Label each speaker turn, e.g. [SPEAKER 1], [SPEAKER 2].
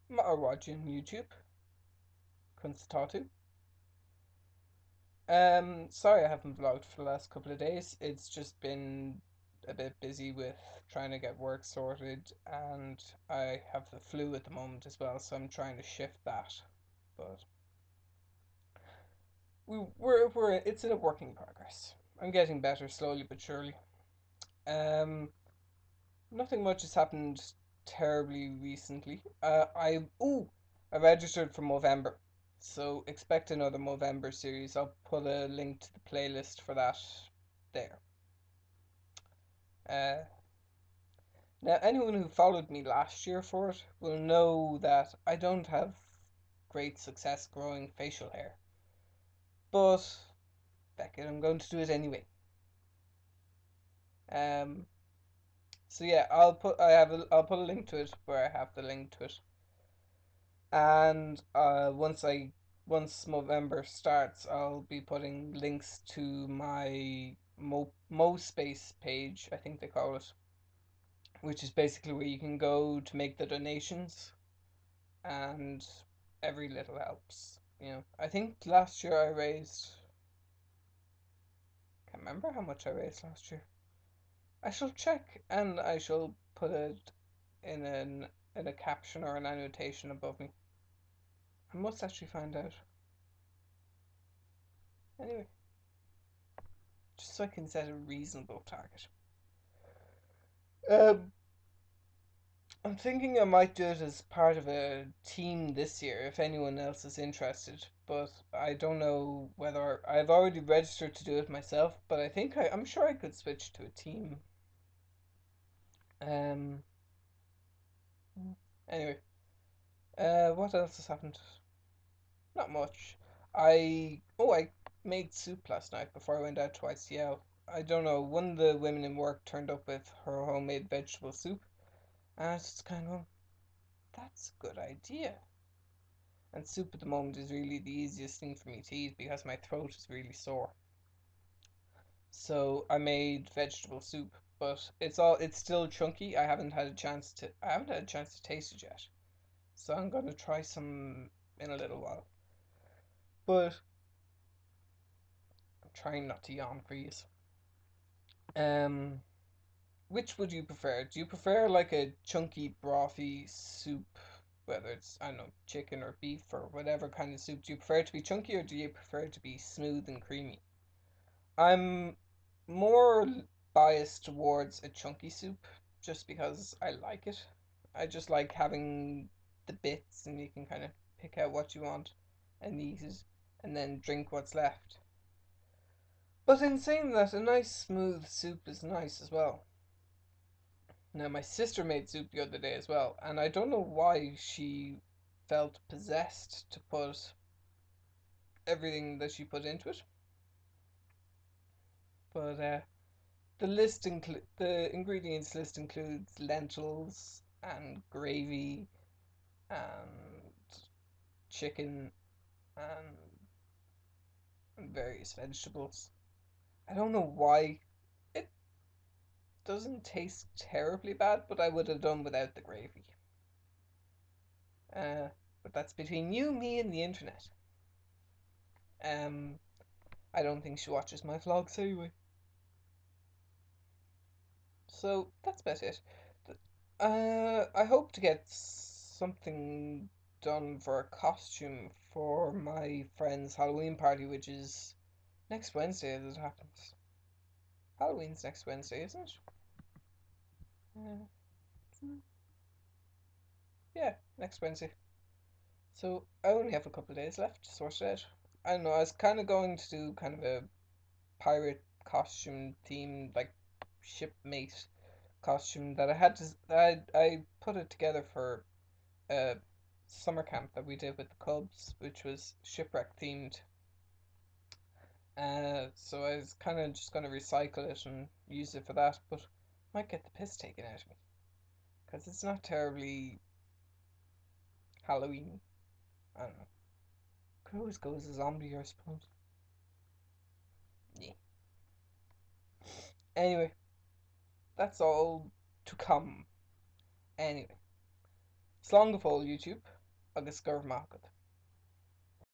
[SPEAKER 1] Or watching YouTube. Constatu. Sorry I haven't vlogged for the last couple of days. It's just been a bit busy with trying to get work sorted, and I have the flu at the moment as well, so I'm trying to shift that. But we're it's in a working progress. I'm getting better slowly but surely. Um, Nothing much has happened terribly recently. I registered for Movember, so expect another Movember series. I'll put a link to the playlist for that there. Uh, Now, anyone who followed me last year for it will know that I don't have great success growing facial hair, but Beckett, I'm going to do it anyway. Um, so yeah, I'll put a link to it where I have the link to it. And once Movember starts, I'll be putting links to my MoSpace page, I think they call it, which is basically where you can go to make the donations, and every little helps. I think last year I raised, can't remember how much I raised last year. I shall check and I shall put it in a caption or an annotation above me. I must actually find out. Anyway, just so I can set a reasonable target. Um, I'm thinking I might do it as part of a team this year if anyone else is interested, but I don't know whether I've already registered to do it myself, but I'm sure I could switch to a team. Um, anyway, what else has happened? Not much. I made soup last night before I went out to ICL. I don't know, one of the women in work turned up with her homemade vegetable soup, and I was just kind of, that's a good idea. And soup at the moment is really the easiest thing for me to eat because my throat is really sore. So I made vegetable soup, but it's still chunky. I haven't had a chance to taste it yet. So I'm gonna try some in a little while. But I'm trying not to yawn for you. Um, which would you prefer? Do you prefer like a chunky brothy soup, whether it's, I don't know, chicken or beef or whatever kind of soup? Do you prefer it to be chunky or do you prefer it to be smooth and creamy? I'm more biased towards a chunky soup just because I like it. I just like having the bits and you can kind of pick out what you want and eat it and then drink what's left. But in saying that, a nice smooth soup is nice as well. Now, my sister made soup the other day as well, and I don't know why she felt possessed to put everything that she put into it, but the ingredients list includes lentils and gravy and chicken and various vegetables. I don't know why it doesn't taste terribly bad, but I would have done without the gravy. Uh, but that's between you, me, and the internet. Um, I don't think she watches my vlogs anyway. So that's about it. I hope to get something done for a costume for my friend's Halloween party, which is next Wednesday as it happens. Halloween's next Wednesday, isn't it? Uh, yeah, next Wednesday. So I only have a couple of days left to sort it out. I don't know, I was kind of going to do kind of a pirate costume theme, like shipmate costume that I had to. I put it together for a summer camp that we did with the Cubs, which was shipwreck themed. So I was kind of just going to recycle it and use it for that, but might get the piss taken out of me because it's not terribly Halloween. I don't know. Could always go as a zombie, I suppose. Yeah. Anyway, that's all to come. Anyway, slán go fóill YouTube. agus gur maith agat.